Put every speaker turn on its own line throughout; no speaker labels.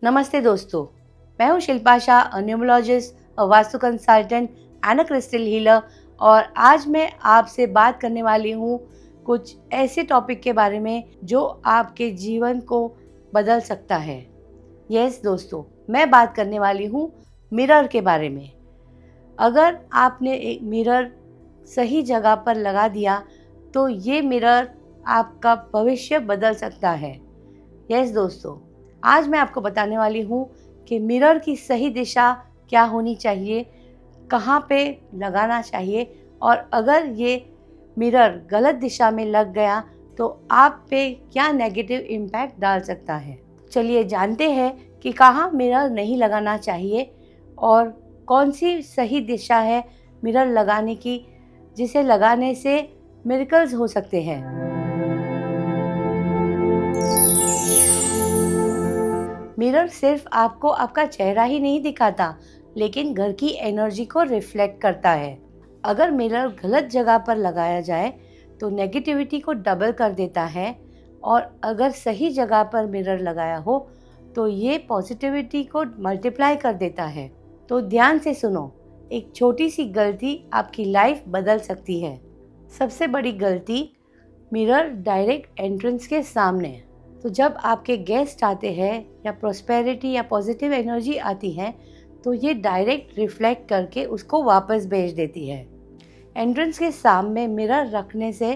नमस्ते दोस्तों, मैं हूँ Shilpa Shah, numerologist, vastu consultant and crystal healer. और आज मैं आपसे बात करने वाली हूँ कुछ ऐसे टॉपिक के बारे में जो आपके जीवन को बदल सकता है। यस दोस्तों, मैं बात करने वाली हूँ मिरर के बारे में। अगर आपने एक मिरर सही जगह पर लगा दिया तो ये मिरर आपका भविष्य बदल सकता है। यस दोस्तों, आज मैं आपको बताने वाली हूँ कि मिरर की सही दिशा क्या होनी चाहिए, कहाँ पे लगाना चाहिए, और अगर ये मिरर गलत दिशा में लग गया तो आप पे क्या नेगेटिव इम्पैक्ट डाल सकता है। चलिए जानते हैं कि कहाँ मिरर नहीं लगाना चाहिए और कौन सी सही दिशा है मिरर लगाने की, जिसे लगाने से मिरेकल्स हो सकते हैं। मिरर सिर्फ आपको आपका चेहरा ही नहीं दिखाता, लेकिन घर की एनर्जी को रिफ्लेक्ट करता है। अगर मिरर गलत जगह पर लगाया जाए तो नेगेटिविटी को डबल कर देता है, और अगर सही जगह पर मिरर लगाया हो तो ये पॉजिटिविटी को मल्टीप्लाई कर देता है। तो ध्यान से सुनो, एक छोटी सी गलती आपकी लाइफ बदल सकती है। सबसे बड़ी गलती, मिरर डायरेक्ट एंट्रेंस के सामने। तो जब आपके गेस्ट आते हैं या प्रॉस्पेरिटी या पॉजिटिव एनर्जी आती है तो ये डायरेक्ट रिफ्लेक्ट करके उसको वापस भेज देती है। एंट्रेंस के सामने मिरर रखने से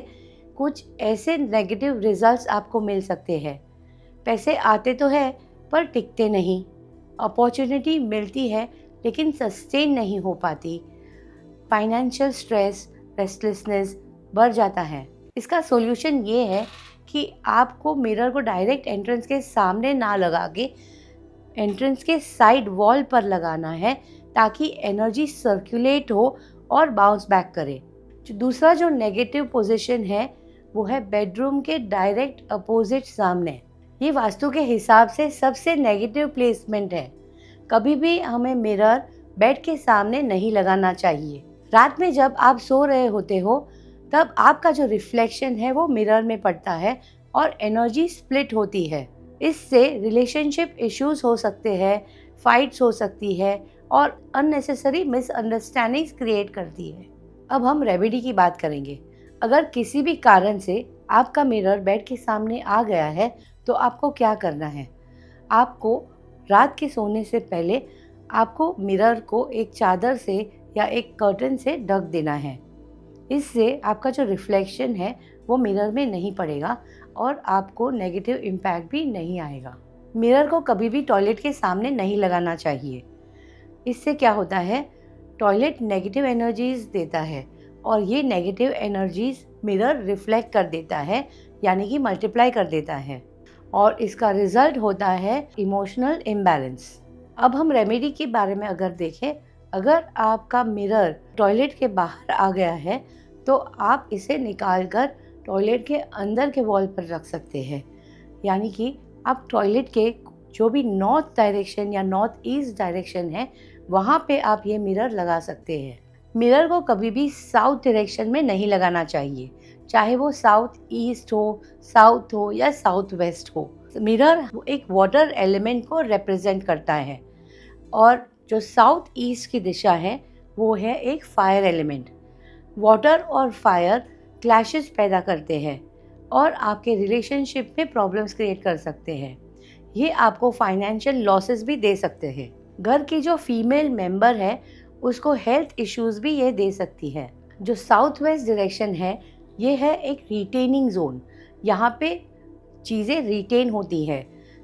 कुछ ऐसे नेगेटिव रिजल्ट्स आपको मिल सकते हैं। पैसे आते तो है पर टिकते नहीं, अपॉर्चुनिटी मिलती है लेकिन सस्टेन नहीं हो पाती, फाइनेंशियल स्ट्रेस, रेस्टलेसनेस बढ़ जाता है। इसका सॉल्यूशन ये है कि आपको मिरर को डायरेक्ट एंट्रेंस के सामने ना लगा के एंट्रेंस के साइड वॉल पर लगाना है, ताकि एनर्जी सर्कुलेट हो और बाउंस बैक करे। दूसरा जो नेगेटिव पोजीशन है वो है बेडरूम के डायरेक्ट अपोजिट सामने। ये वास्तु के हिसाब से सबसे नेगेटिव प्लेसमेंट है। कभी भी हमें मिरर बेड के सामने नहीं लगाना चाहिए। रात में जब आप सो रहे होते हो तब आपका जो रिफ्लेक्शन है वो मिरर में पड़ता है और एनर्जी स्प्लिट होती है। इससे रिलेशनशिप इश्यूज हो सकते हैं, फाइट्स हो सकती है और अननेसेसरी मिसअंडरस्टैंडिंग्स क्रिएट करती है। अब हम रेमेडी की बात करेंगे। अगर किसी भी कारण से आपका मिरर बेड के सामने आ गया है तो आपको क्या करना है। आपको रात के सोने से पहले आपको मिरर को एक चादर से या एक कर्टन से ढक देना है। इससे आपका जो रिफ्लेक्शन है वो मिरर में नहीं पड़ेगा और आपको नेगेटिव इम्पैक्ट भी नहीं आएगा। मिरर को कभी भी टॉयलेट के सामने नहीं लगाना चाहिए। इससे क्या होता है, टॉयलेट नेगेटिव एनर्जीज देता है और ये नेगेटिव एनर्जीज मिरर रिफ्लेक्ट कर देता है, यानी कि मल्टीप्लाई कर देता है, और इसका रिजल्ट होता है इमोशनल इम्बैलेंस। अब हम रेमेडी के बारे में अगर देखें, अगर आपका मिरर टॉयलेट के बाहर आ गया है तो आप इसे निकाल कर टॉयलेट के अंदर के वॉल पर रख सकते हैं। यानी कि आप टॉयलेट के जो भी नॉर्थ डायरेक्शन या नॉर्थ ईस्ट डायरेक्शन है वहाँ पे आप ये मिरर लगा सकते हैं। मिरर को कभी भी साउथ डायरेक्शन में नहीं लगाना चाहिए, चाहे वो साउथ ईस्ट हो, साउथ हो या साउथ वेस्ट हो। मिरर एक वाटर एलिमेंट को रिप्रेजेंट करता है और जो साउथ ईस्ट की दिशा है वो है एक फायर एलिमेंट। वाटर और फायर क्लैशेस पैदा करते हैं और आपके रिलेशनशिप में प्रॉब्लम्स क्रिएट कर सकते हैं। ये आपको फाइनेंशियल लॉसेस भी दे सकते हैं। घर की जो फीमेल मेंबर है उसको हेल्थ इश्यूज भी ये दे सकती है। जो साउथ वेस्ट डायरेक्शन है ये है एक रिटेनिंग जोन। यहाँ पे चीज़ें रिटेन होती है।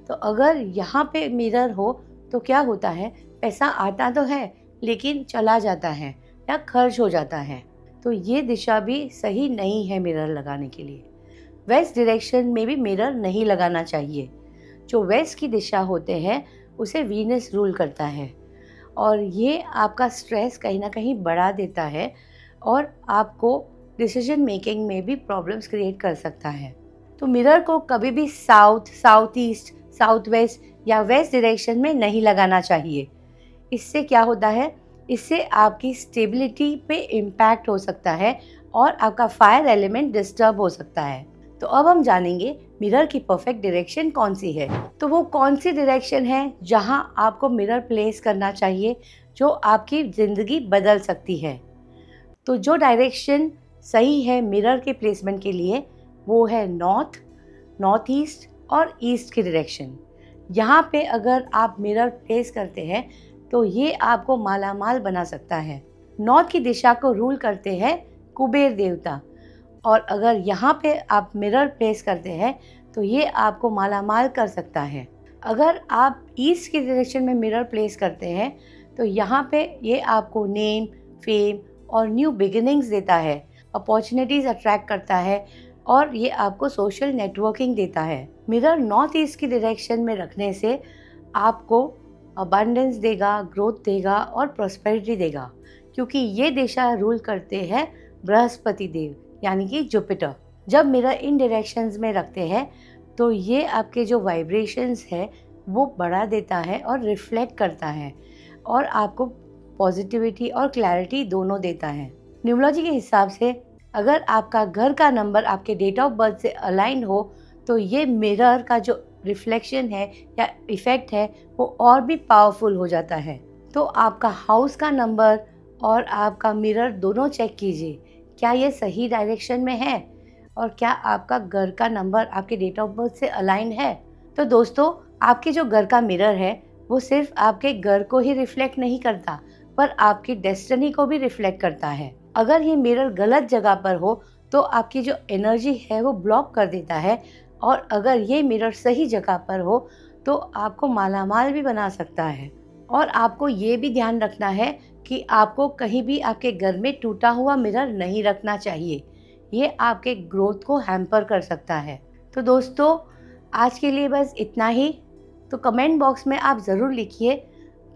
तो अगर यहाँ पे मिरर हो तो क्या होता है, पैसा आता तो है लेकिन चला जाता है या खर्च हो जाता है। तो ये दिशा भी सही नहीं है मिरर लगाने के लिए। वेस्ट डायरेक्शन में भी मिरर नहीं लगाना चाहिए। जो वेस्ट की दिशा होते हैं उसे वीनस रूल करता है और ये आपका स्ट्रेस कहीं ना कहीं बढ़ा देता है और आपको डिसीजन मेकिंग में भी प्रॉब्लम्स क्रिएट कर सकता है। तो मिरर को कभी भी south, south east, south west या वेस्ट डायरेक्शन में नहीं लगाना चाहिए। इससे क्या होता है, इससे आपकी स्टेबिलिटी पे इम्पैक्ट हो सकता है और आपका फायर एलिमेंट डिस्टर्ब हो सकता है। तो अब हम जानेंगे मिरर की परफेक्ट डायरेक्शन कौन सी है। तो वो कौन सी डायरेक्शन है जहां आपको मिरर प्लेस करना चाहिए जो आपकी ज़िंदगी बदल सकती है। तो जो डायरेक्शन सही है मिरर के प्लेसमेंट के लिए वो है नॉर्थ, नॉर्थ ईस्ट और ईस्ट की डायरेक्शन। यहाँ पे अगर आप मिरर प्लेस करते हैं तो ये आपको मालामाल बना सकता है। नॉर्थ की दिशा को रूल करते हैं कुबेर देवता, और अगर यहाँ पे आप मिरर प्लेस करते हैं तो ये आपको मालामाल कर सकता है। अगर आप ईस्ट की डायरेक्शन में मिरर प्लेस करते हैं तो यहाँ पे ये आपको नेम, फेम और न्यू बिगिनिंग्स देता है, अपॉर्चुनिटीज़ अट्रैक्ट करता है और ये आपको सोशल नेटवर्किंग देता है। मिरर नॉर्थ ईस्ट की डायरेक्शन में रखने से आपको अबंडेंस देगा, ग्रोथ देगा और प्रॉस्पेरिटी देगा, क्योंकि ये दिशा रूल करते हैं बृहस्पति देव यानी कि जुपिटर। जब मिरर इन डायरेक्शंस में रखते हैं तो ये आपके जो वाइब्रेशंस है वो बढ़ा देता है और रिफ्लेक्ट करता है और आपको पॉजिटिविटी और क्लैरिटी दोनों देता है। न्यूमरोलॉजी के हिसाब से अगर आपका घर का नंबर आपके डेट ऑफ बर्थ से अलाइन हो तो ये मिरर का जो रिफ्लेक्शन है या इफ़ेक्ट है वो और भी पावरफुल हो जाता है। तो आपका हाउस का नंबर और आपका मिरर दोनों चेक कीजिए, क्या ये सही डायरेक्शन में है और क्या आपका घर का नंबर आपके डेट ऑफ बर्थ से अलाइन है। तो दोस्तों, आपके जो घर का मिरर है वो सिर्फ आपके घर को ही रिफ्लेक्ट नहीं करता पर आपकी डेस्टिनी को भी रिफ्लेक्ट करता है। अगर ये मिरर गलत जगह पर हो तो आपकी जो एनर्जी है वो ब्लॉक कर देता है, और अगर ये मिरर सही जगह पर हो तो आपको मालामाल भी बना सकता है। और आपको ये भी ध्यान रखना है कि आपको कहीं भी आपके घर में टूटा हुआ मिरर नहीं रखना चाहिए, ये आपके ग्रोथ को हैम्पर कर सकता है। तो दोस्तों, आज के लिए बस इतना ही। तो कमेंट बॉक्स में आप ज़रूर लिखिए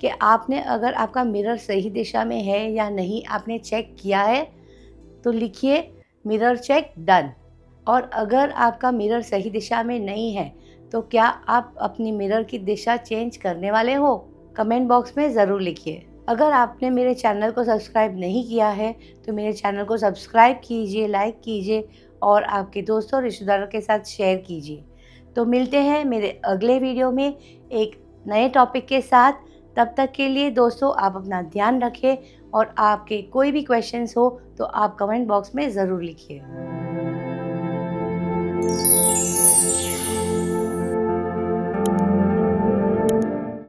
कि आपने अगर आपका मिरर सही दिशा में है या नहीं आपने चेक किया है, तो लिखिए मिरर चेक डन। और अगर आपका मिरर सही दिशा में नहीं है तो क्या आप अपनी मिरर की दिशा चेंज करने वाले हो? कमेंट बॉक्स में ज़रूर लिखिए। अगर आपने मेरे चैनल को सब्सक्राइब नहीं किया है तो मेरे चैनल को सब्सक्राइब कीजिए, लाइक कीजिए और आपके दोस्तों और रिश्तेदारों के साथ शेयर कीजिए। तो मिलते हैं मेरे अगले वीडियो में एक नए टॉपिक के साथ। तब तक के लिए दोस्तों, आप अपना ध्यान रखें और आपके कोई भी क्वेश्चंस हो तो आप कमेंट बॉक्स में ज़रूर लिखिए।